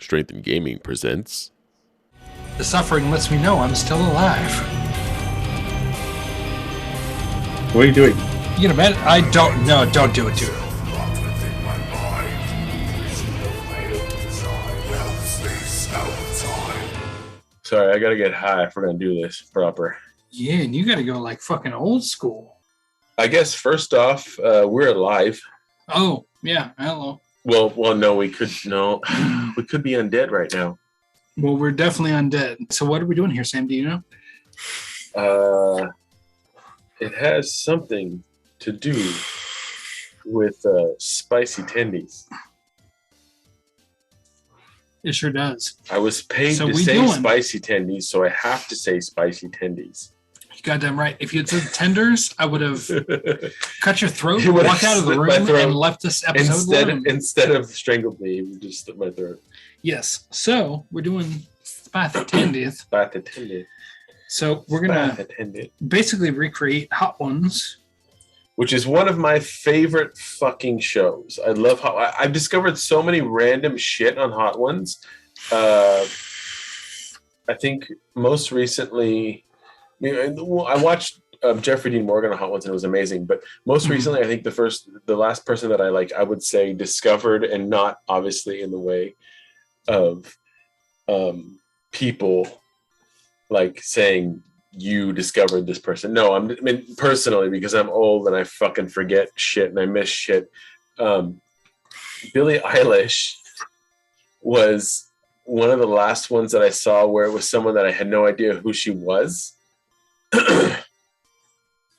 Strength in Gaming presents. The suffering lets me know I'm still alive. What are you doing? You gonna bet? I don't know. Don't do it, dude. Sorry, I gotta get high if we're gonna do this proper. Yeah, and you gotta go like fucking old school. I guess first off, we're alive. Oh, yeah. Hello. Well, no, we could be undead right now. Well, we're definitely undead. So what are we doing here, Sam? Do you know? It has something to do with spicy tendies. It sure does. I was paid to say spicy tendies, so I have to say spicy tendies. You goddamn right. If you had said tenders, I would have cut your throat, walked out of the room, and left this episode instead of strangled me, you just slit my throat. Yes. So we're doing spicy tendies. Spicy tendies. So we're gonna basically recreate Hot Ones, which is one of my favorite fucking shows. I love I've discovered so many random shit on Hot Ones. I think most recently, I watched Jeffrey Dean Morgan on Hot Ones and it was amazing. But most recently, I think the last person that I would say discovered, and not obviously in the way of people like saying you discovered this person. No, I mean personally, because I'm old and I fucking forget shit and I miss shit. Billie Eilish was one of the last ones that I saw where it was someone that I had no idea who she was.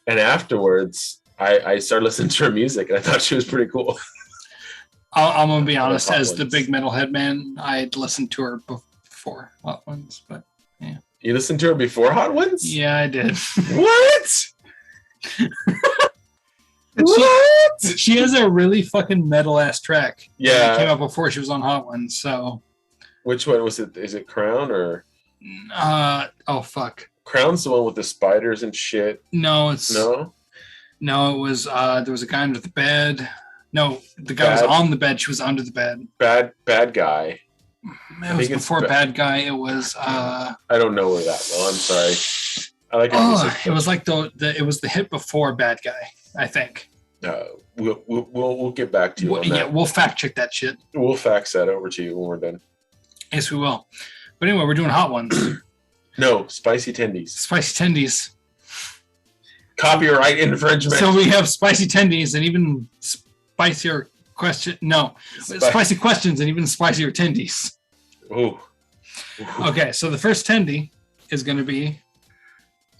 And afterwards, I started listening to her music and I thought she was pretty cool. I'm going to be honest, as the big metalhead man, I'd listened to her before Hot Ones, but yeah. You listened to her before Hot Ones? Yeah, I did. What? What? She has a really fucking metal ass track. Yeah. It came out before she was on Hot Ones, so. Which one was it? Is it Crown or? Oh, fuck. Crown's the one with the spiders and shit. No, it's. No? No, it was, there was a guy under the bed. No, the guy was on the bed. She was under the bed. Bad guy. It was before Bad Guy. It was. I don't know her that well. I'm sorry. I like her music. It was like it was the hit before Bad Guy, I think. We'll get back to you on that. Yeah, we'll fact check that shit. We'll fax that over to you when we're done. Yes, we will. But anyway, we're doing Hot Ones. No, spicy tendies. Spicy tendies. Copyright infringement. So we have spicy tendies and even spicier spicy questions and even spicier tendies. Ooh. Okay, so the first tendy is going to be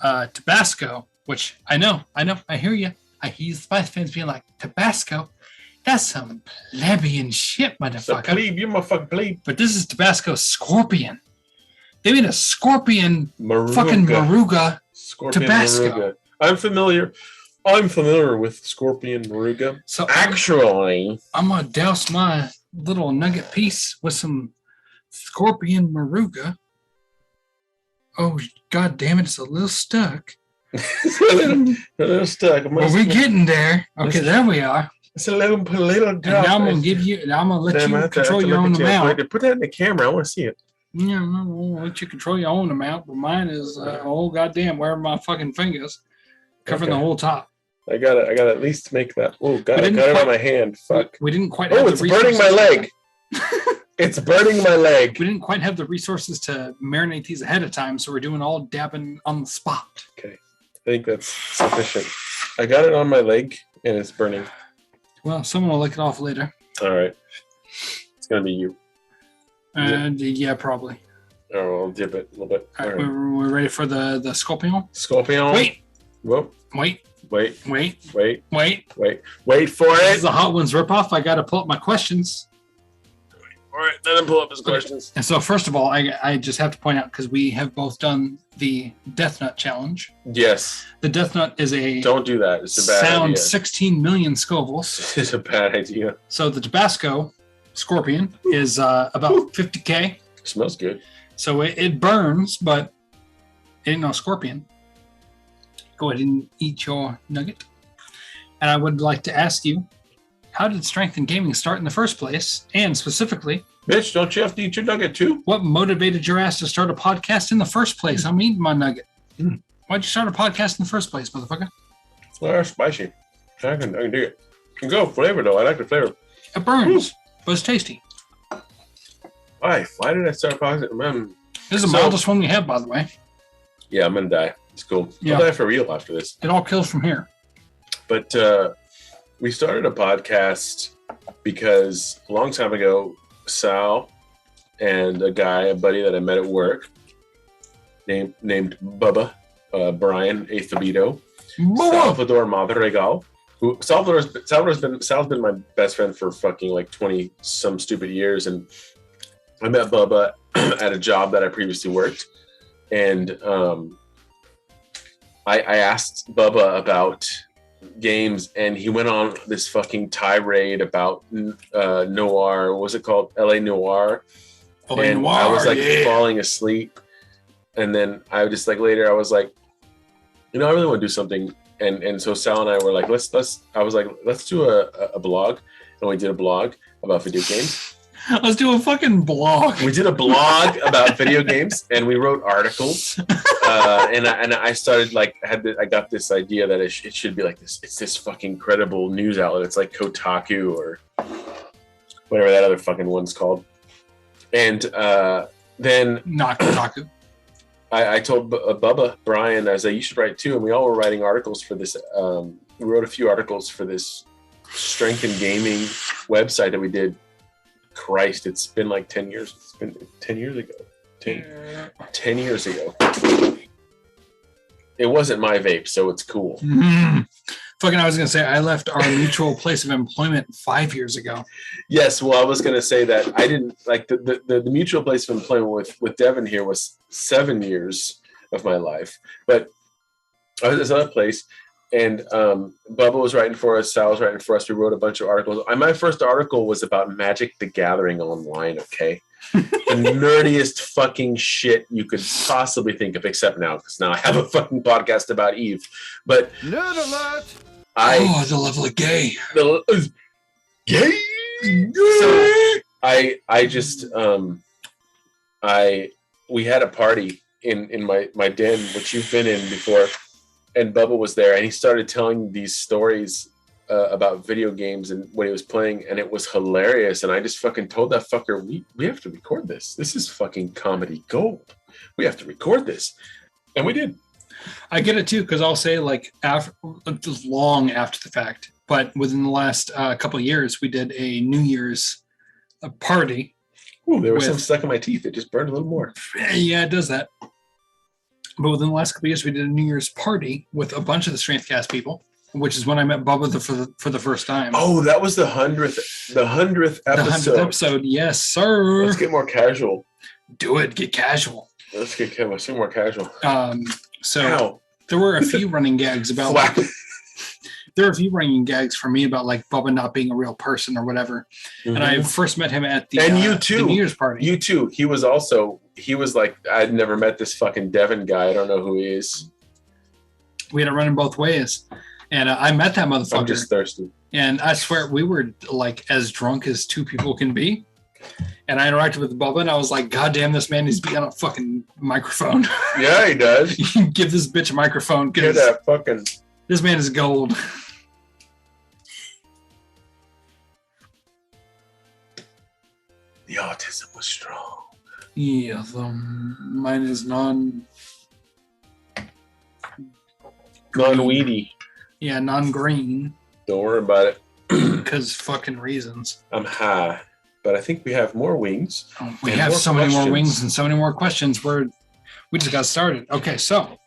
Tabasco, which I know, I hear you. I hear Spice fans being like, Tabasco? That's some plebeian shit, motherfucker. Plebe, you're my fucking plebe. But this is Tabasco Scorpion. They made a Scorpion Maruga. Fucking Maruga Scorpion Tabasco. Maruga. I'm familiar with Scorpion Maruga. So actually, I'm gonna douse my little nugget piece with some Scorpion Maruga. Oh, god damn it, it's a little stuck. a little stuck. Well, we're getting there. Okay, there we are. It's a little drop. And now I'm gonna let you control your own amount. Put that in the camera. I want to see it. Yeah, I'm gonna let you control your own amount, but mine is oh goddamn, where are my fucking fingers? Covering the whole top. I gotta at least make that. Oh god, I got it on my hand. Fuck. We didn't quite. Oh, it's burning my leg. It's burning my leg. We didn't quite have the resources to marinate these ahead of time, so we're doing all dabbing on the spot. Okay, I think that's sufficient. I got it on my leg and it's burning. Well, someone will lick it off later. All right, it's gonna be you. Yeah, probably. Oh, I'll dip it a little bit. All right. We're ready for the Scorpion. Scorpion. Wait. Whoa. Wait for it. This is a Hot Ones ripoff. I got to pull up my questions. All right, let him pull up his questions. And so, first of all, I just have to point out, because we have both done the Death Nut Challenge. Yes. The Death Nut is a... Don't do that. It's a bad idea. Sound 16 million Scovilles. It's a bad idea. So the Tabasco Scorpion is about 50K. Smells good. So it burns, but it ain't no scorpion. Go ahead and eat your nugget. And I would like to ask you, how did Strength in Gaming start in the first place? And specifically, Bitch, don't you have to eat your nugget too? What motivated your ass to start a podcast in the first place? I'm eating my nugget. Why'd you start a podcast in the first place, motherfucker? Well, spicy. I can do it. You go flavor though. I like the flavor. It burns, but it's tasty. Why? Why did I start a podcast? This is the mildest one we have, by the way. Yeah, I'm gonna die. It's cool. Yeah. I'll die for real after this. It all kills from here. But we started a podcast because a long time ago, Sal and a buddy that I met at work, named Bubba, Brian Athabito, Salvador Madrigal, who Sal's been my best friend for fucking like 20 some stupid years, and I met Bubba at a job that I previously worked, and I asked Bubba about games, and he went on this fucking tirade about Noir. What was it called? LA Noir. And I was like falling asleep, and then I just like later I was like, I really want to do something, and so Sal and I were like, let's do a blog, and we did a blog about video games. Let's do a fucking blog. We did a blog about video games, and we wrote articles. And I started I got this idea that it should be like this. It's this fucking credible news outlet. It's like Kotaku or whatever that other fucking one's called. And then not Kotaku. I told Bubba, Brian, I was like, you should write too. And we all were writing articles for this. We wrote a few articles for this strength and gaming website that we did. Christ, it's been like 10 years. It's been 10 years ago. 10 years ago. It wasn't my vape, so it's cool. Fucking, I was going to say, I left our mutual place of employment 5 years ago. Yes, well, I was going to say that I didn't, like, the mutual place of employment with Devin here was 7 years of my life. But I was at this other place, and Bubba was writing for us, Sal was writing for us. We wrote a bunch of articles. My first article was about Magic the Gathering online, okay? The nerdiest fucking shit you could possibly think of, except now, because now I have a fucking podcast about Eve. But nerd alert! The level of gay. Gay. So I just we had a party in my den, which you've been in before, and Bubba was there, and he started telling these stories about video games and what he was playing, and it was hilarious. And I just fucking told that fucker, we have to record this. This is fucking comedy gold. We have to record this, and we did. I get it too, because I'll say like long after the fact, but within the last couple of years, we did a New Year's party. Ooh, there was some stuck in my teeth. It just burned a little more. Yeah, it does that. But within the last couple of years, we did a New Year's party with a bunch of the Strengthcast people, which is when I met Bubba for the first time. Oh, that was the 100th episode. The 100th episode, yes, sir. Let's get more casual. Do it. Get casual. Let's get more casual. So there were a few running gags about there were a few running gags for me about like Bubba not being a real person or whatever. Mm-hmm. And I first met him at the you too. the New Year's party. You too. He was like, I'd never met this fucking Devin guy. I don't know who he is. We had to run in both ways. And I met that motherfucker. I'm just thirsty. And I swear we were like as drunk as two people can be. And I interacted with Bubba, and I was like, God damn, this man needs to be on a fucking microphone. Yeah, he does. Give this bitch a microphone. Get that fucking... This man is gold. The autism was strong. Yeah, mine is non-weedy. Yeah, non-green. Don't worry about it. Because fucking reasons. I'm high. But I think we have more wings. Oh, we have so many more wings and so many more questions. We just got started. Okay, so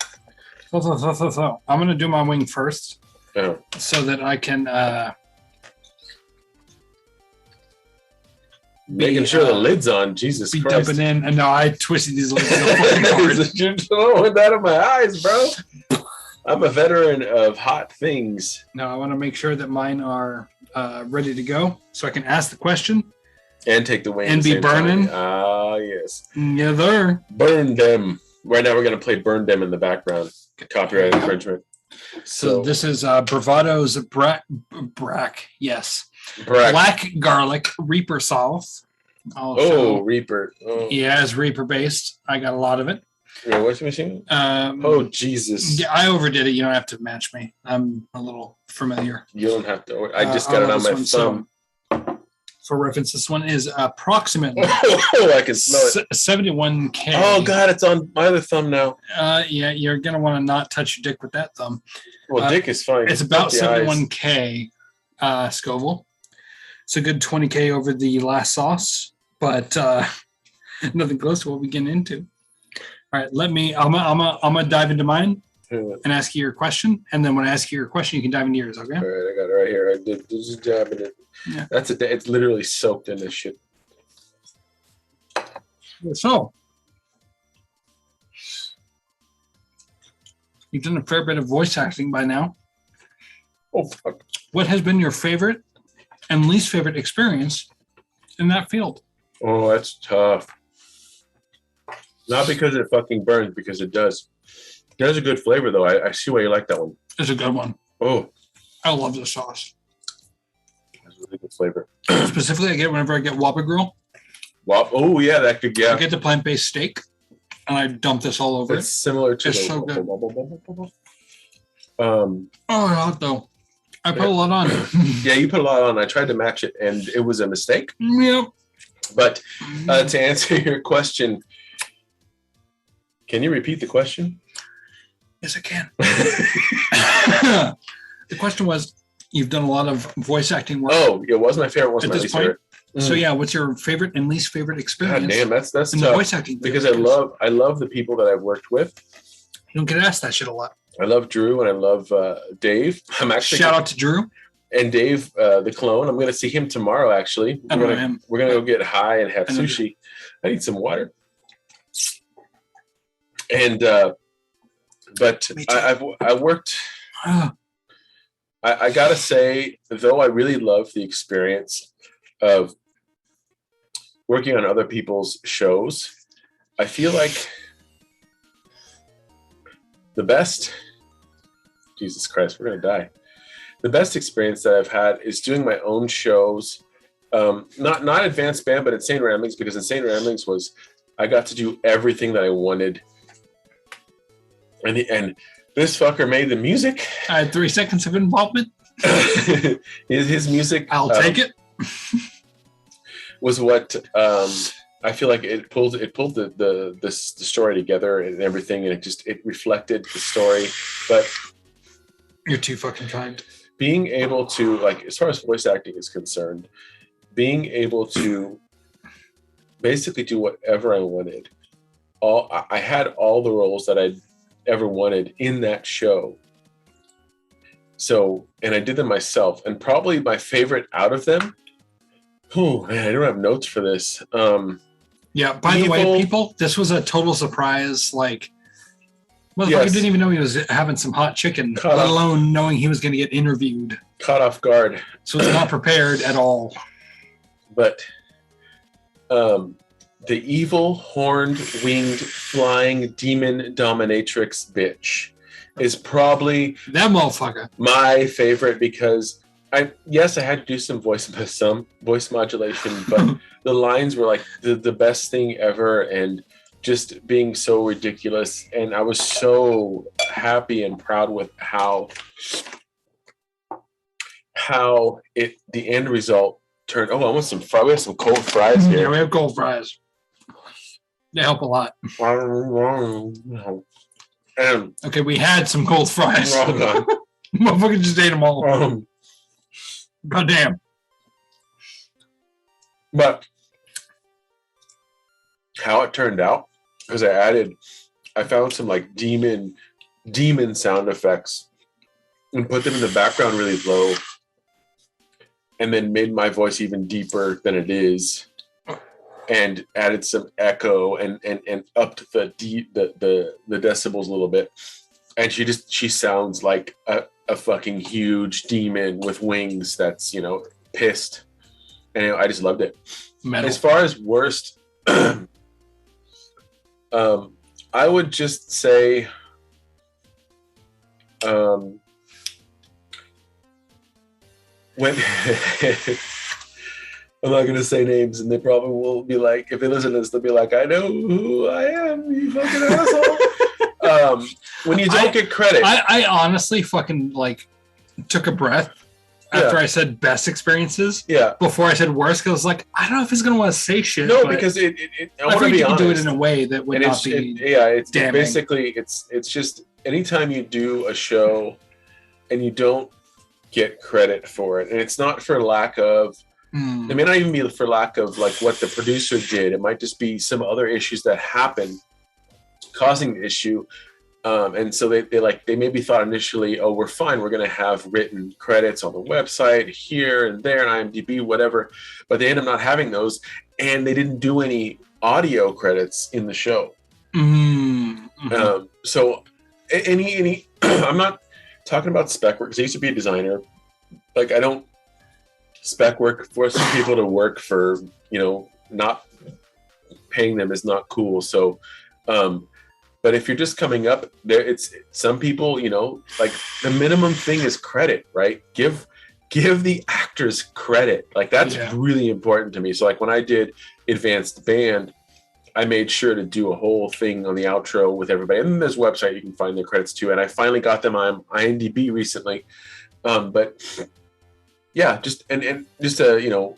I'm going to do my wing first. Oh. So that I can... Making sure the lid's on. Jesus be Christ. Dumping in. And no, I twisted these lids so fucking hard. You don't want that in my eyes, bro. I'm a veteran of hot things. No, I want to make sure that mine are ready to go so I can ask the question. And take the wing. And be burning. Ah, yes. Yeah, there. Burn them. Right now we're going to play Burn Them in the background. Copyright infringement. So this is Bravado's Brack. Yes. Brack. Black garlic Reaper sauce. Oh, Reaper. Oh. Yeah, it's Reaper based. I got a lot of it. Your washing machine? Oh, Jesus. Yeah, I overdid it. You don't have to match me. I'm a little familiar. You don't have to. I just got it on my thumb. For reference, this one is approximately I can smell it. 71K. Oh, God, it's on my other thumb now. Yeah, you're going to want to not touch your dick with that thumb. Well, dick is fine. It's about 71K Scoville. It's a good 20K over the last sauce, but nothing close to what we get into. All right, I'm gonna dive into mine and ask you your question, and then when I ask you your question, you can dive into yours. Okay? All right, I got it right here. I did just jabbing it. Yeah. It's literally soaked in this shit. So, you've done a fair bit of voice acting by now. Oh fuck! What has been your favorite and least favorite experience in that field? Oh, that's tough. Not because it fucking burns, because it does. It has a good flavor, though. I see why you like that one. It's a good one. Oh. I love the sauce. It's a really good flavor. Specifically, I get it whenever I get Whopper Grill. Oh, yeah, that could, yeah. I get the plant-based steak, and I dump this all over it. It's similar to it's so good. Oh, hot, though. I put a lot on. Yeah, you put a lot on. I tried to match it, and it was a mistake. Yep. But to answer your question... Can you repeat the question? Yes, I can. The question was, you've done a lot of voice acting work. Oh, it was my favorite. Wasn't my least favorite. So yeah, what's your favorite and least favorite experience? God damn, that's in the voice acting because I love the people that I've worked with. You don't get asked that shit a lot. I love Drew and I love Dave. I'm actually shout out to Drew and Dave, the clone. I'm going to see him tomorrow. Actually, we're gonna go get high and have sushi. I need some water. And but I worked. I gotta say, though, I really love the experience of working on other people's shows. I feel like the best. Jesus Christ, we're gonna die. The best experience that I've had is doing my own shows. Not Advanced Band, but Insane Ramblings, because Insane Ramblings was I got to do everything that I wanted. And this fucker made the music. I had 3 seconds of involvement. his music. I'll take it. Was what I feel like it pulled the story together and everything, and it reflected the story. But you're too fucking kind. Being able to, like, as far as voice acting is concerned, being able to basically do whatever I wanted. I had all the roles that I'd ever wanted in that show. So, and I did them myself, and probably my favorite out of them. Oh man, I don't have notes for this. Yeah, by the way, people, this was a total surprise. Like, motherfucker didn't even know he was having some hot chicken, let alone knowing he was going to get interviewed. Caught off guard. So it's not prepared at all. But the evil, horned, winged, flying demon dominatrix bitch is probably that motherfucker. My favorite, because I had to do some voice modulation, but the lines were like the best thing ever, and just being so ridiculous. And I was so happy and proud with how the end result turned. Oh, I want some fries. We have some cold fries here. Yeah, we have cold fries. They help a lot. Okay, we had some cold fries. Oh, God. Motherfucker just ate them all. God damn. But how it turned out, because I found some like demon sound effects and put them in the background really low, and then made my voice even deeper than it is. And added some echo and upped the decibels a little bit, and she sounds like a fucking huge demon with wings that's pissed, and I just loved it. Metal. As far as worst, I would just say when I'm not going to say names, and they probably will be like, if they listen to this, they'll be like, I know who I am, you fucking asshole. When you don't get credit. I honestly fucking like took a breath after I said best experiences. Yeah. Before I said worst, because I was like, I don't know if he's going to want to say shit. No, because I want to be honest. Do it in a way that would not be it's damning. Basically, it's just anytime you do a show and you don't get credit for it, and it's not for lack of, it may not even be for lack of like what the producer did. It might just be some other issues that happen causing the issue. And so they maybe thought initially, oh, we're fine. We're going to have written credits on the website here and there and IMDb, whatever. But they end up not having those, and they didn't do any audio credits in the show. Mm-hmm. So any I'm not talking about spec work because I used to be a designer. Like I don't spec work, forcing people to work for, not paying them is not cool. So, but if you're just coming up there, it's some people, like the minimum thing is credit, right? Give the actors credit. Like that's really important to me. So like when I did Advanced Band, I made sure to do a whole thing on the outro with everybody. And then there's a website you can find their credits too. And I finally got them on IMDb recently. But yeah, just and just in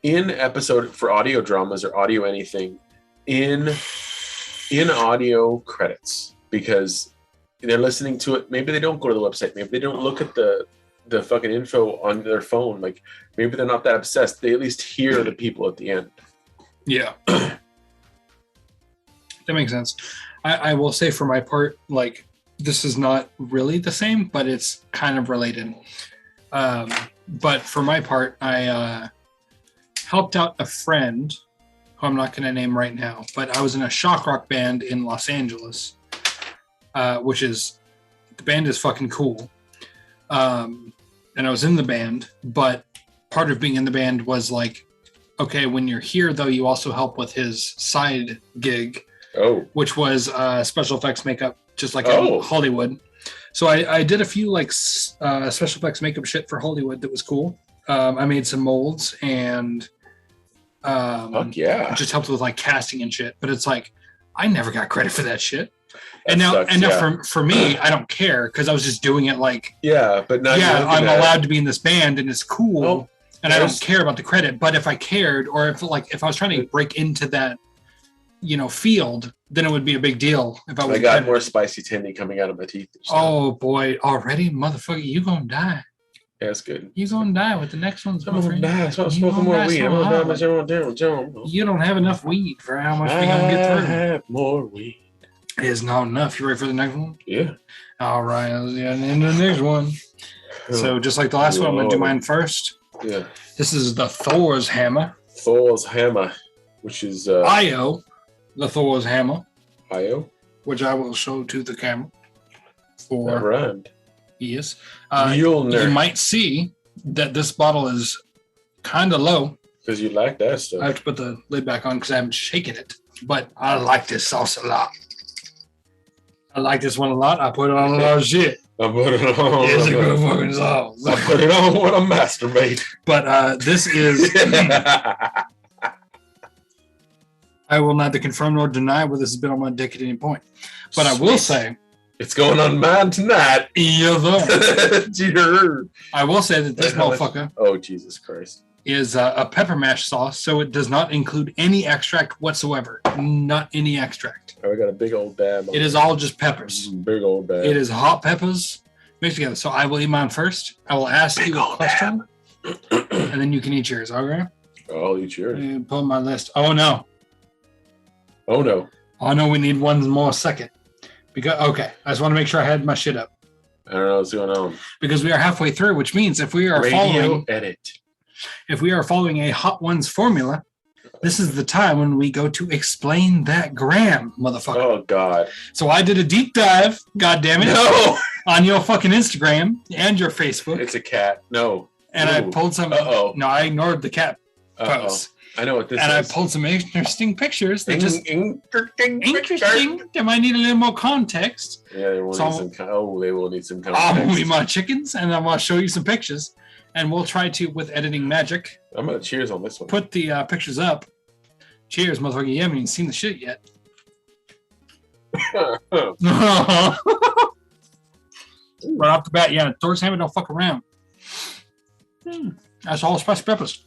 episode for audio dramas or audio anything in audio credits, because they're listening to it. Maybe they don't go to the website. Maybe they don't look at the fucking info on their phone. Like maybe they're not that obsessed. They at least hear the people at the end. Yeah. That makes sense. I will say for my part, like this is not really the same, but it's kind of related. But for my part, I helped out a friend who I'm not going to name right now, but I was in a shock rock band in Los Angeles, which is, the band is fucking cool. And I was in the band, but part of being in the band was like, okay, when you're here, though, you also help with his side gig, which was special effects makeup, just like in Hollywood. So I did a few like special effects makeup shit for Hollywood that was cool. I made some molds and just helped with like casting and shit. But it's like I never got credit for that shit. And now for me, I don't care because I was just doing it like but now I'm allowed to be in this band and it's cool. Well, and I don't care about the credit, but if I cared, or if I was trying to break into that, field, then it would be a big deal. If I got more spicy tendy coming out of my teeth. Oh boy, already, motherfucker, you gonna die. Yeah, that's good. You gonna die with the next one's. I'm gonna die. So I'm smoking more weed. I'm gonna die. You don't have enough weed for how much we gonna get through. I have more weed. It's not enough. You ready for the next one? Yeah. All right, let's get into the next one. So just like the last one, I'm gonna do mine first. Yeah. This is the Thor's hammer. Thor's hammer, which is Io, the Thor's hammer. Io, which I will show to the camera. For rhymed. Yes. You might see that this bottle is kind of low. Because you like that stuff. I have to put the lid back on because I haven't shaken it. But I like this sauce a lot. I like this one a lot. I put it on a lot of shit. I put it on. It's a good fucking sauce. I put it on when I masturbate. But this is. I will neither confirm nor deny whether this has been on my dick at any point. But I will say. It's going on mine tonight. I will say that this motherfucker. Oh, Jesus Christ. Is a pepper mash sauce, so it does not include any extract whatsoever. Not any extract. Oh, I got a big old dab. It is all just peppers. Big old dab. It is hot peppers mixed together. So I will eat mine first. I will ask you a question, and then you can eat yours. Okay? I'll eat yours. Pull my list. Oh no. Oh no. Oh no. We need one more second. Because I just want to make sure I had my shit up. I don't know what's going on. Because we are halfway through, which means if we are following a Hot Ones formula, this is the time when we go to explain that gram, motherfucker. Oh, God. So I did a deep dive, goddammit, on your fucking Instagram and your Facebook. It's a cat. No. And I pulled some. No, I ignored the cat post. I know what this is. And I pulled some interesting pictures. That interesting. They might need a little more context. Yeah, they will need some context. I'll move my chickens, and I'm going to show you some pictures. and we'll try to, with editing magic, I'm gonna cheers on this one. put the pictures up. Cheers, motherfucker. You haven't even seen the shit yet. Right off the bat, yeah. Thor's Hammer don't fuck around. That's all spicy peppers.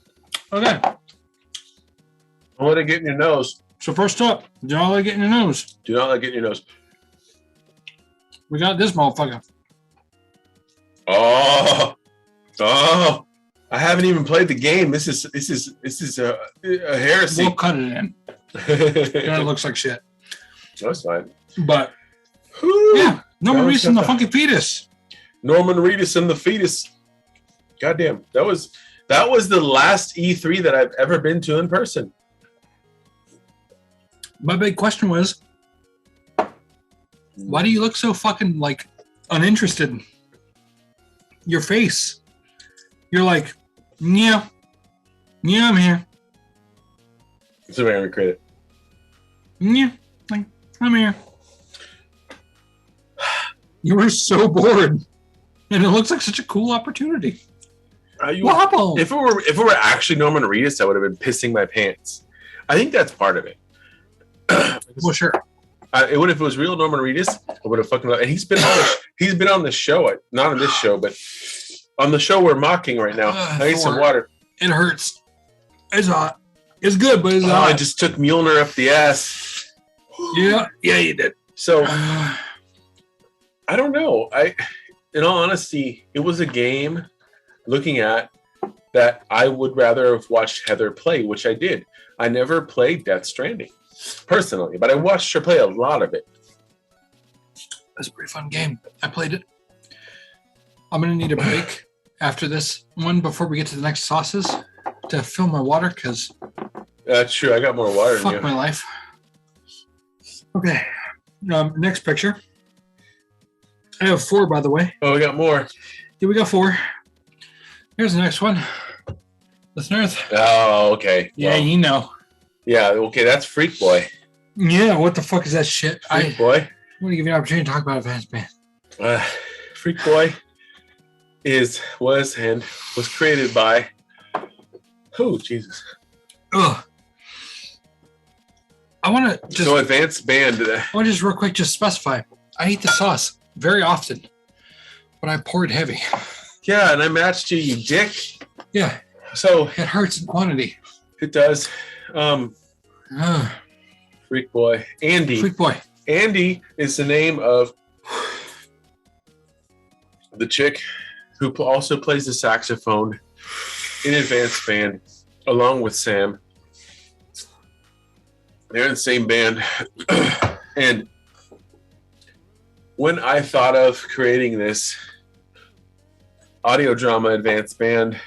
Okay. Don't let it get in your nose. So first up, do not let it get in your nose. Do not let it get in your nose. We got this motherfucker. Oh, I haven't even played the game. This is a heresy. We'll cut it in. It looks like shit. That's fine. But Whew. yeah, Norman Reedus and the Funky Fetus. Norman Reedus and the Fetus. Goddamn, that was the last E3 that I've ever been to in person. My big question was, why do you look so fucking like uninterested? Your face. You're like, yeah, I'm here. It's a very credit. Yeah, like, I'm here. You were so bored, and it looks like such a cool opportunity. Wobble. If it were actually Norman Reedus, I would have been pissing my pants. I think that's part of it. Well, sure. If it was real Norman Reedus, I would have fucking loved it. And he's been on the show, not on this show, but on the show we're mocking right now. I need some water. It hurts. It's hot. It's good, but it's hot. I just took Mjolnir up the ass. Yeah, you did. So I don't know. In all honesty, it was a game looking at that I would rather have watched Heather play, which I did. I never played Death Stranding personally, but I watched her play a lot of it. It's a pretty fun game. I played it. I'm gonna need a break after this one before we get to the next sauces to fill my water because that's true. I got more water than you. Fuck my life. Okay. Next picture. I have 4, by the way. Oh, we got more. Yeah, we got 4. Here's the next one. Listeners. Oh, okay. Yeah, well, you know. Yeah, okay, that's Freak Boy. Yeah, what the fuck is that shit? Freak Boy. I want to give you an opportunity to talk about Advanced Band. Freak Boy was created by Jesus. Ugh. I want to just Advanced Band. I want to just real quick just specify. I eat the sauce very often, but I pour it heavy. Yeah, and I matched you dick. Yeah. So it hurts in quantity. It does. Freak Boy. Andy. Freak Boy. Andy is the name of the chick who also plays the saxophone in Advanced Band, along with Sam. They're in the same band. And when I thought of creating this audio drama Advanced Band,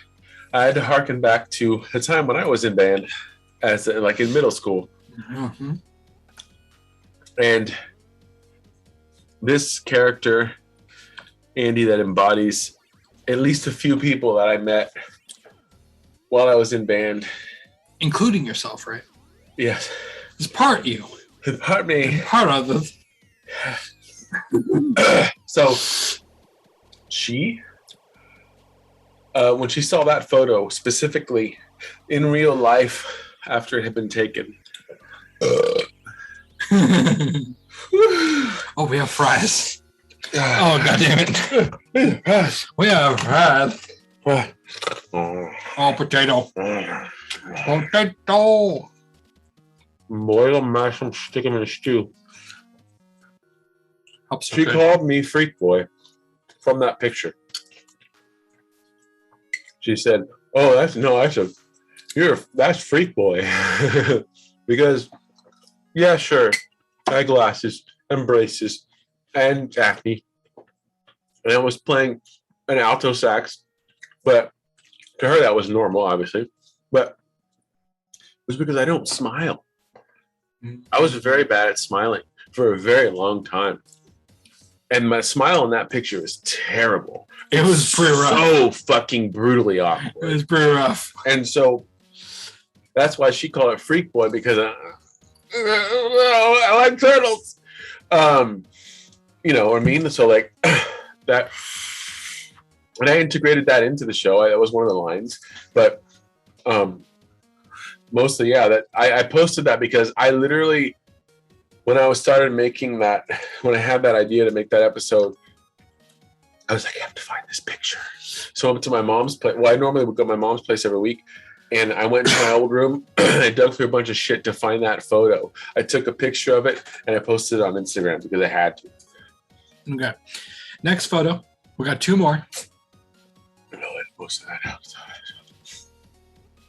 I had to harken back to the time when I was in band, like in middle school. Mm-hmm. And this character, Andy, that embodies at least a few people that I met while I was in band. Including yourself, right? Yes. It's part you. Part me. And part of this. So she, when she saw that photo specifically in real life after it had been taken. Oh, we have fries. Oh, God damn it. We have fries. Oh, potato. Potato. Boil them, mash them, stick them in a stew. She called me Freak Boy from that picture. She said, "Oh, that's Freak Boy," because, yeah, sure, eyeglasses and braces and acne, and I was playing an alto sax, but to her that was normal, obviously, but it was because I don't smile. I was very bad at smiling for a very long time. And my smile in that picture was terrible. It was pretty rough. So fucking brutally awkward. It was pretty rough. And so that's why she called it Freak Boy, because I like turtles. You know what I mean? So like that And I integrated that into the show. That was one of the lines. But mostly, yeah, that I posted that because I literally, when I started making that, when I had that idea to make that episode, I was like, I have to find this picture. So I went to my mom's place. Well, I normally would go to my mom's place every week. And I went to my old room. I dug through a bunch of shit to find that photo. I took a picture of it and I posted it on Instagram because I had to. Okay. Next photo. We got 2 more. No, I posted that out.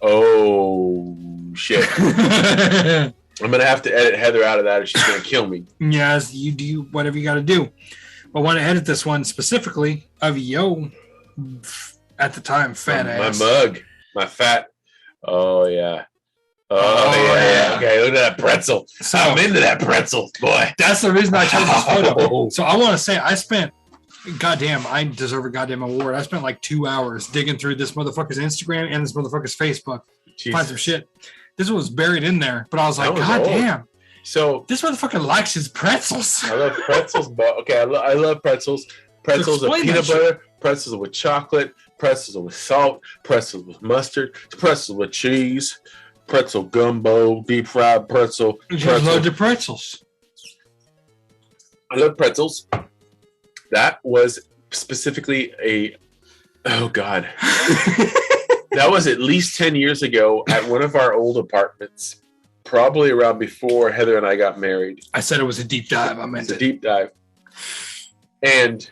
Oh, shit. I'm going to have to edit Heather out of that or she's going to kill me. Yes, you do whatever you got to do. I want to edit this one specifically of yo, at the time, fat ass. My mug. My fat. Oh, yeah. Oh, yeah. Okay, look at that pretzel. So, I'm into that pretzel, boy. That's the reason I chose this photo. So I want to say I spent, goddamn, I deserve a goddamn award. I spent like 2 hours digging through this motherfucker's Instagram and this motherfucker's Facebook to find some shit. This was buried in there, but I was like, goddamn. So this motherfucker likes his pretzels. I love pretzels, but okay, I love pretzels. Pretzels with peanut butter, pretzels with chocolate, pretzels with salt, pretzels with mustard, pretzels with cheese, pretzel gumbo, deep fried pretzel. I love the pretzels. I love pretzels. That was specifically oh God. That was at least 10 years ago at one of our old apartments, probably around before Heather and I got married. I said it was a deep dive. I meant it. A deep dive. And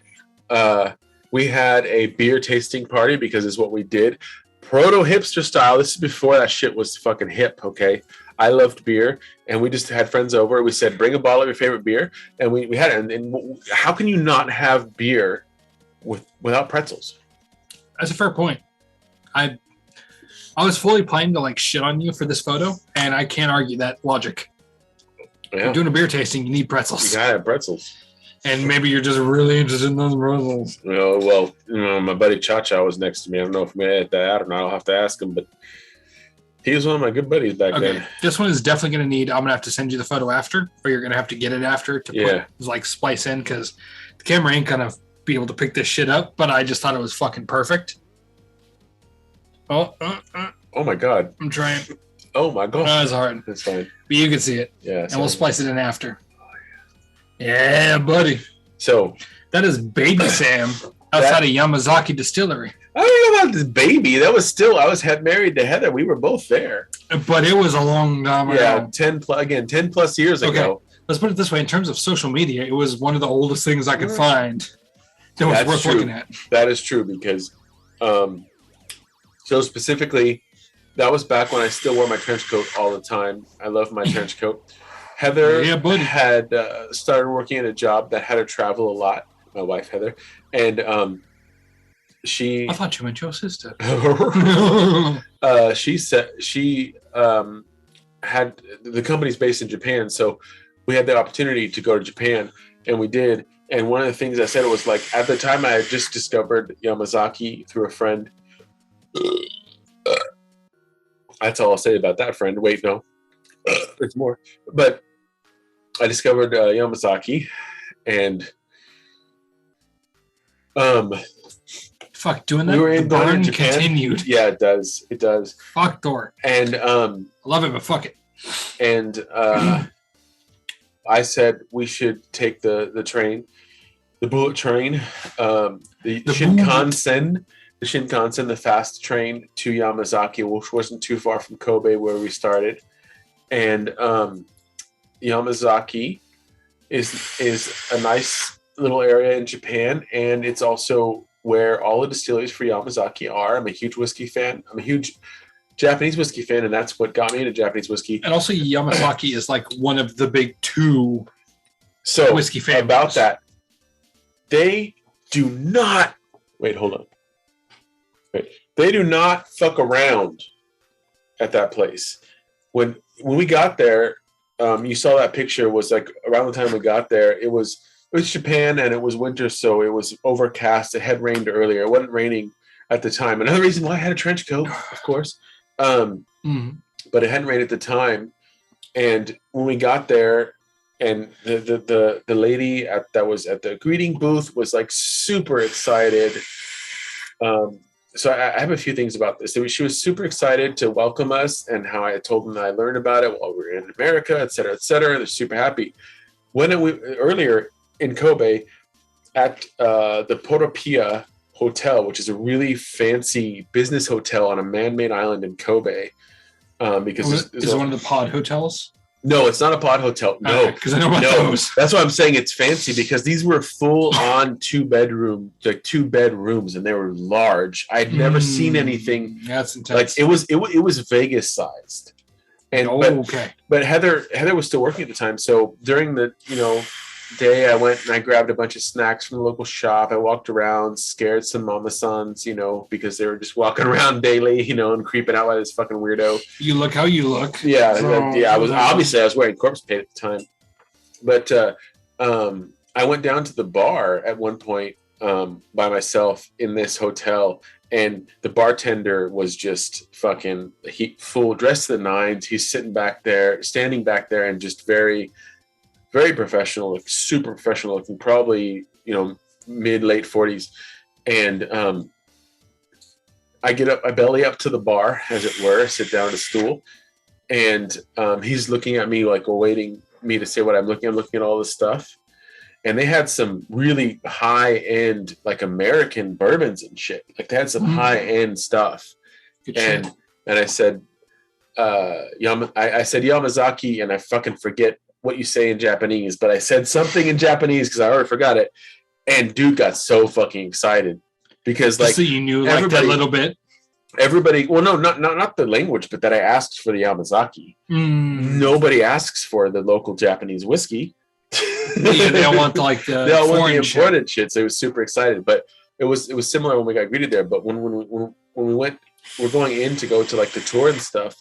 we had a beer tasting party because it's what we did. Proto hipster style. This is before that shit was fucking hip, okay? I loved beer, and we just had friends over. We said, bring a bottle of your favorite beer, and we had it. And how can you not have beer without pretzels? That's a fair point. I was fully planning to like shit on you for this photo, and I can't argue that logic. Yeah. You're doing a beer tasting, you need pretzels. You gotta have pretzels. And maybe you're just really interested in those pretzels. Well, my buddy Cha-Cha was next to me. I don't know if I'm going to edit that out or not. I'll have to ask him, but he was one of my good buddies back then. This one is definitely going to need, I'm going to have to send you the photo after, or you're going to have to get it after to put, like, splice in, because the camera ain't going to be able to pick this shit up, but I just thought it was fucking perfect. Oh my God. I'm trying. Oh, my God. That's hard. That's fine. But you can see it. Yeah. And we'll splice it in after. Yeah, buddy. So that is Baby Sam outside of Yamazaki Distillery. I don't know about this baby. That was still, I was married to Heather. We were both there. But it was a long time ago. 10 plus years ago. Let's put it this way. In terms of social media, it was one of the oldest things I could find that was worth looking at. That is true because, so specifically, that was back when I still wore my trench coat all the time. I love my trench coat. Heather had started working at a job that had her travel a lot. My wife, Heather. And she... I thought you meant your sister. She said she had... The company's based in Japan, so we had the opportunity to go to Japan, and we did. And one of the things I said was, like, at the time I had just discovered Yamazaki through a friend. That's all I'll say about that friend. Wait, no. There's more. But I discovered Yamazaki, and fuck, doing that. We were in Japan. Continued. Yeah, it does. It does. Fuck Thor. And I love it, but fuck it. And I said we should take the train, the bullet train, the Shinkansen. The Shinkansen, the fast train to Yamazaki, which wasn't too far from Kobe where we started. And Yamazaki is a nice little area in Japan, and it's also where all the distilleries for Yamazaki are. I'm a huge whiskey fan. I'm a huge Japanese whiskey fan, and that's what got me into Japanese whiskey. And also Yamazaki is like one of the big two whiskey families. About that, they do not... Wait, hold on. They do not fuck around at that place. When we got there, you saw that picture was like around the time we got there. It was Japan and it was winter, so it was overcast. It had rained earlier. It wasn't raining at the time. Another reason why I had a trench coat, of course, but it hadn't rained at the time. And when we got there, and the lady that was at the greeting booth was like super excited. So I have a few things about this. She was super excited to welcome us, and how I told them that I learned about it while we were in America, et cetera, et cetera. They're super happy. Earlier in Kobe at the Poropia Hotel, which is a really fancy business hotel on a man-made island in Kobe. Because is it one of the pod hotels? No, it's not a pod hotel. No, because I know about those. That's why I'm saying it's fancy, because these were full-on two bedrooms, and they were large. I'd never seen anything. That's intense. Like it was Vegas sized. And but Heather was still working at the time, so during the day, I went and I grabbed a bunch of snacks from the local shop. I walked around, scared some mama sons, because they were just walking around daily, and creeping out by this fucking weirdo. You look how you look. Yeah, I was wearing corpse paint at the time, but I went down to the bar at one point by myself in this hotel, and the bartender was just fucking full dressed to the nines. He's standing back there, and just very, very professional, like super professional looking, probably, mid late 40s. And I belly up to the bar, as it were, sit down at a stool, and he's looking at me like awaiting me to say what I'm looking. I'm looking at all this stuff, and they had some really high end, like American bourbons and shit. Like they had some high end stuff. And I said, I said Yamazaki, and I fucking forget what you say in Japanese, but I said something in Japanese because I already forgot it. And dude got so fucking excited because, like, so you knew like that little bit. Everybody, well, no, not the language, but that I asked for the Yamazaki. Nobody asks for the local Japanese whiskey. They all want like they all want the imported shit. So I was super excited, but it was similar when we got greeted there. But when we went, we're going in to go to like the tour and stuff.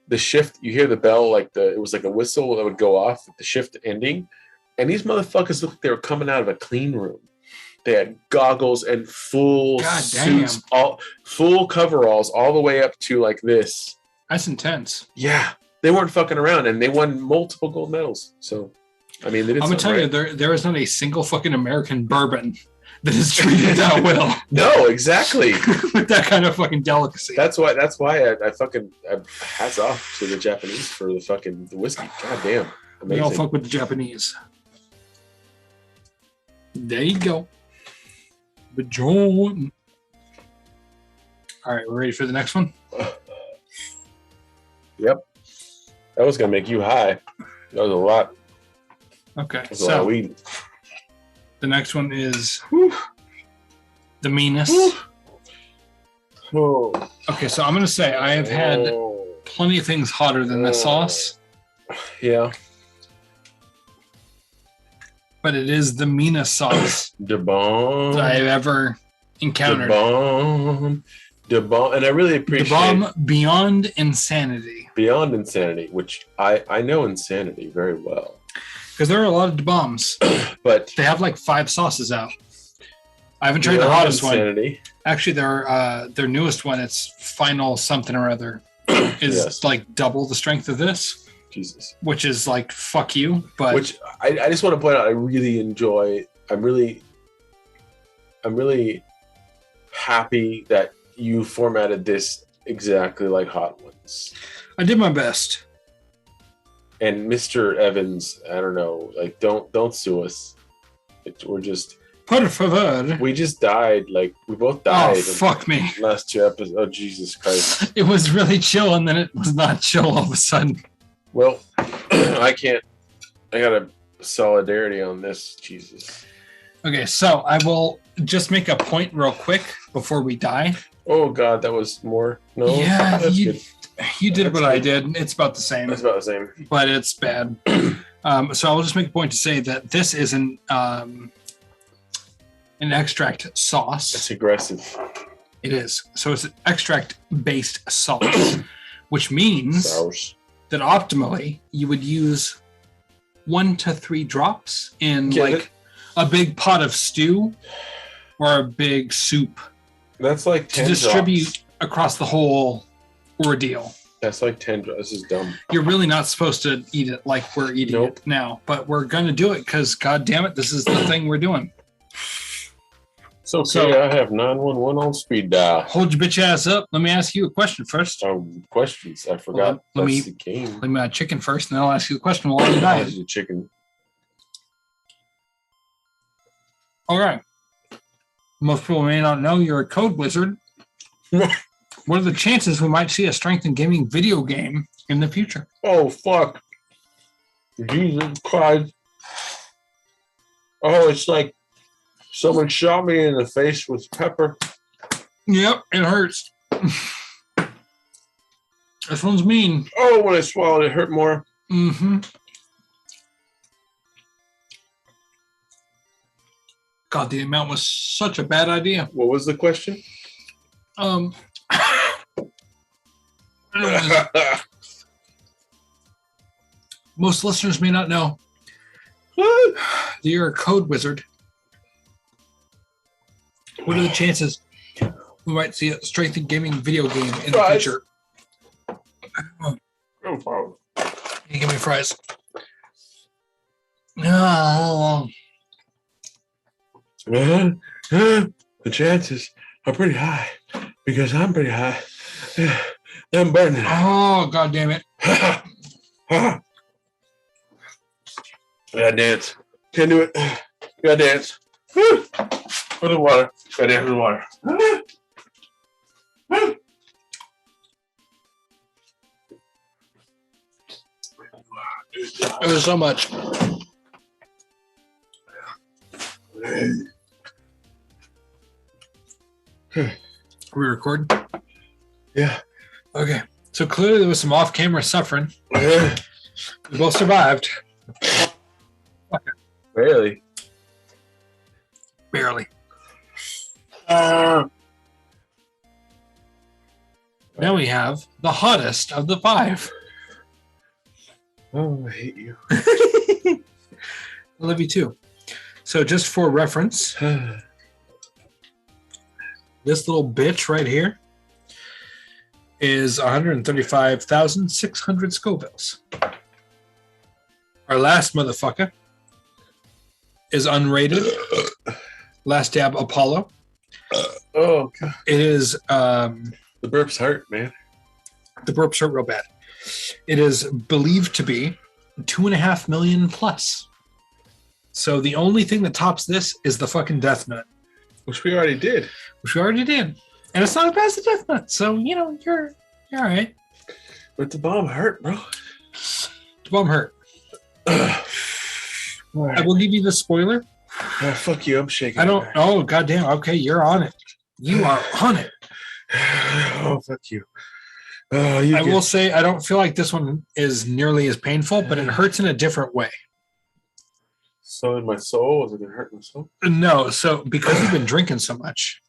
The shift, you hear the bell, like it was like a whistle that would go off at the shift ending, and these motherfuckers looked like they were coming out of a clean room. They had goggles and full suits, full coveralls, all the way up to like this. That's intense. Yeah, they weren't fucking around, and they won multiple gold medals. So, I mean, I'm gonna tell you, there is not a single fucking American bourbon that is treated that well. No, exactly. With that kind of fucking delicacy. That's why I fucking hats off to the Japanese for the whiskey. God damn. Amazing. We all fuck with the Japanese. There you go. But Jordan. All right, we're ready for the next one? Yep. That was gonna make you high. That was a lot. Okay. A lot of weed. The next one is the meanest. Okay, so I'm going to say I have had plenty of things hotter than this sauce. Yeah. But it is the meanest sauce that I've ever encountered. The bomb. And I really appreciate the bomb beyond insanity. Beyond insanity, which I know insanity very well. Because there are a lot of bombs, but they have like 5 sauces out. I haven't tried the hottest insanity. One. Actually, their newest one, it's Final something or other, is like double the strength of this. Jesus. Which is like fuck you, but which I just want to point out. I really enjoy. I'm really happy that you formatted this exactly like Hot Ones. I did my best. And Mr. Evans, I don't know, like don't sue us. We're just por favor. We just died. Like we both died. Oh fuck me! Last 2 episodes. Oh Jesus Christ! It was really chill, and then it was not chill all of a sudden. Well, I can't. I got a solidarity on this. Jesus. Okay, so I will just make a point real quick before we die. Oh God, that was more. No. Yeah, that's good. You did what I did. It's about the same. It's about the same. But it's bad. So I'll just make a point to say that this is an extract sauce. It's aggressive. It is. So it's an extract-based sauce, which means that optimally you would use 1 to 3 drops in a big pot of stew or a big soup. That's like 10 to distribute drops. Across the whole ordeal. That's like 10 drops. This is dumb. You're really not supposed to eat it like we're eating it now, but we're going to do it because, God damn it, this is the thing we're doing. So, So- I have 911 on speed dial. Hold your bitch ass up. Let me ask you a question first. Questions. I forgot. Let me- That's the game. Let me add chicken first, and then I'll ask you the question while I'm dying. The chicken. All right. Most people may not know you're a code wizard. What are the chances we might see a strength and gaming video game in the future? Oh, fuck. Jesus Christ. Oh, it's like someone shot me in the face with pepper. Yep, it hurts. This one's mean. Oh, when I swallowed, it hurt more. Mm-hmm. God, the amount was such a bad idea. What was the question? Most listeners may not know What? that you're a code wizard. What are the chances we might see a strength and gaming video game in the Fries. future? No problem. You give me fries. No. The chances are pretty high because I'm pretty high. I'm burning. Oh, God damn it. Gotta dance. Can't do it. Gotta dance. For the water. Gotta dance for the water. It was so much. We recording? Yeah. Okay. So clearly there was some off-camera suffering. We both survived. Really? Barely. Now we have the hottest of the five. Oh, I hate you. I love you too. So just for reference, this little bitch right here is 135,600 Scovilles. Our last motherfucker is unrated. Last Dab Apollo. Oh, God. It is The burps hurt, man. the burps hurt real bad. It is believed to be 2.5 million plus. So the only thing that tops this is the fucking Death Nut, Which we already did. which we already did, and it's not as bad as the Death Nut. So you're all right. But the bomb hurt, bro. The bomb hurt. I will give you the spoiler. Oh, fuck you. I'm shaking. I don't. Oh goddamn. Okay, you're on it. You are on it. Oh, fuck you. Oh, you I get- will say I don't feel like this one is nearly as painful, but it hurts in a different way. So in my soul, is it gonna hurt my soul? No, so because you've been drinking so much,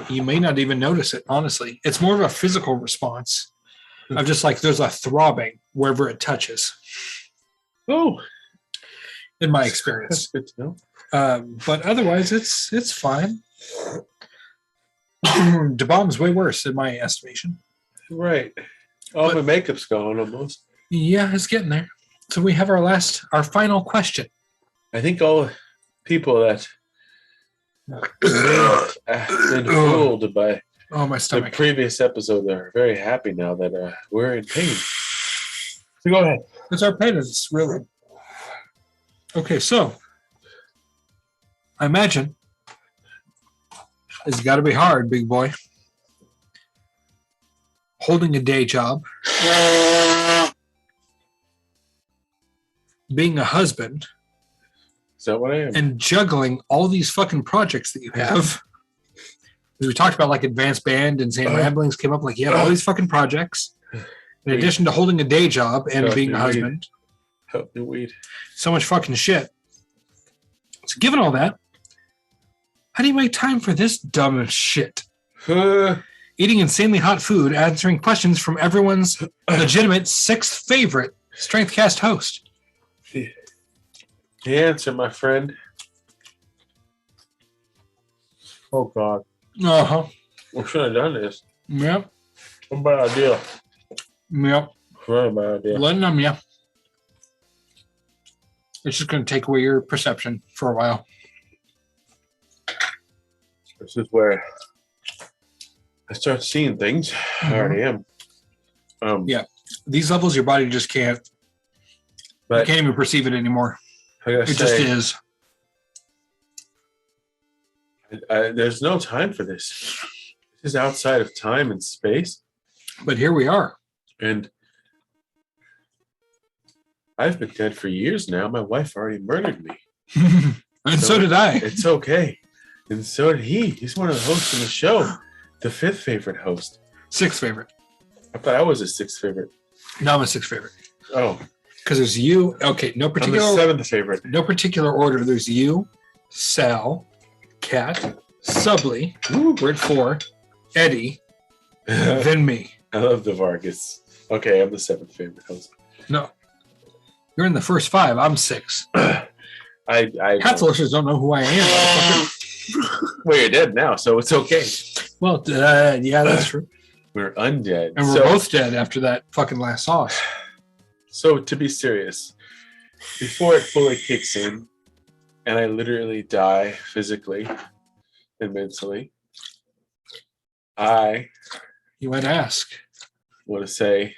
you may not even notice it. Honestly, it's more of a physical response of just like there's a throbbing wherever it touches. Oh, In my that's experience, good to know. but otherwise, it's fine. The bomb's way worse in my estimation. Right. All But- my makeup's gone almost. Yeah, it's getting there. So we have our final question. I think all people that have been fooled by Oh, my the stomach. previous episode are very happy now that we're in pain. So go ahead. It's our penance, really. Okay, so I imagine it's got to be hard, big boy. Holding a day job, being a husband, Is that what I am? and juggling all these fucking projects that you have. As we talked about, like Advanced Band and Insane Ramblings came up, like you have all these fucking projects. In addition to holding a day job and Help being me a husband, Help me weed. so much fucking shit. So, given all that, how do you make time for this dumb shit? Eating insanely hot food, answering questions from everyone's legitimate sixth favorite Strengthcast host. The answer, my friend. Oh God. Uh huh. We should have done this. Yep. What a bad idea. Yep. Very bad idea. Letting them, yeah. It's just going to take away your perception for a while. This is where I start seeing things. I already am. Yeah. These levels, your body just can't. You can't even perceive it anymore. It just is. There's no time for this. This is outside of time and space. But here we are. And I've been dead for years now. My wife already murdered me. And so did I. It's okay. And so did he. He's one of the hosts of the show. The 5th favorite host. 6th favorite. I thought I was a 6th favorite. No, I'm a 6th favorite. Oh. Because there's you. Okay, no particular. I'm the 7th favorite. No particular order. There's you, Sal, Kat, Subley. We're at 4. Eddie. Then me. I love the Vargas. Okay, I'm the 7th favorite host. No. You're in the first 5. I'm 6. I Half the listeners don't know who I am. Well, you're dead now, so it's okay. Well, yeah, that's true. We're undead. And we're both dead after that fucking last sauce. So, to be serious, before it fully kicks in, and I literally die physically and mentally, You might ask. want to say,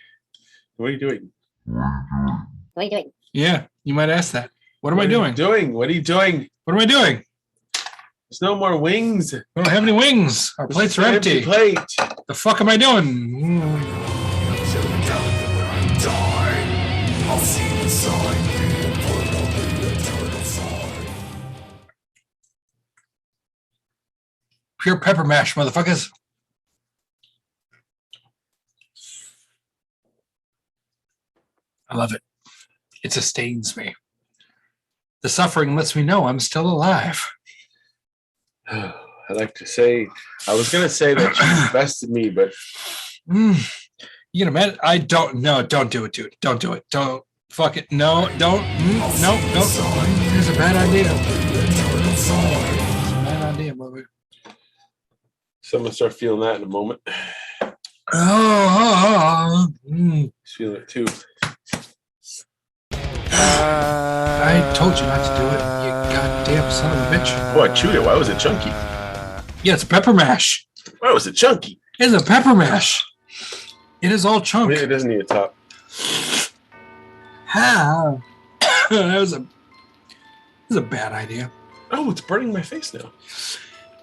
what are you doing? What are you doing? Yeah, you might ask that. What am I doing? What are you doing? What am I doing? There's no more wings. We don't have any wings. Our plates are empty. Plate. The fuck am I doing? Pure pepper mash, motherfuckers. I love it. It sustains me. The suffering lets me know I'm still alive. I like to say, I was going to say that you bested me, but. You gonna mad? I don't. No, don't do it, dude. Don't do it. Don't. Fuck it. No, don't. No. It's a bad idea. It's a bad idea, brother. So I'm going to start feeling that in a moment. Feel it too. I told you not to do it, you goddamn son of a bitch. Oh, I chewed it. Why was it chunky? Yeah, it's a pepper mash. Why was it chunky? It's a pepper mash. It is all chunk. It doesn't need a top. How? That was a bad idea. Oh, it's burning my face now.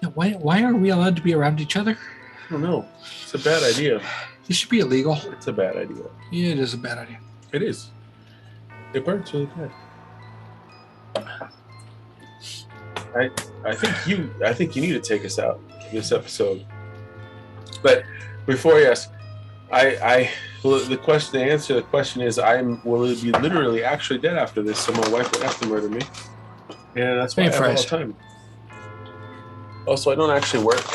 Yeah, why are we allowed to be around each other? I don't know. It's a bad idea. This should be illegal. It's a bad idea. Yeah, it is a bad idea. It is. It burns really bad. I think you need to take us out this episode. But before you ask, the answer to the question is will be literally actually dead after this, so my wife would have to murder me. And that's why I have all the time. Also, I don't actually work.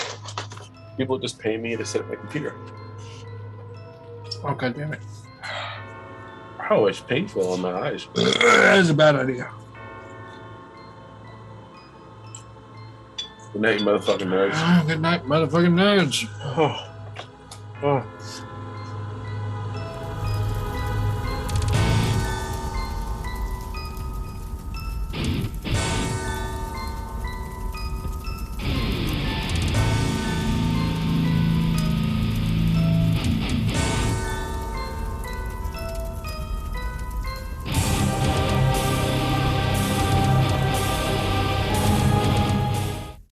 People just pay me to sit at my computer. Oh, God damn it. Oh, it's painful on my eyes. That is a bad idea. Good night, you motherfucking nerds. Good night, motherfucking nerds. Oh.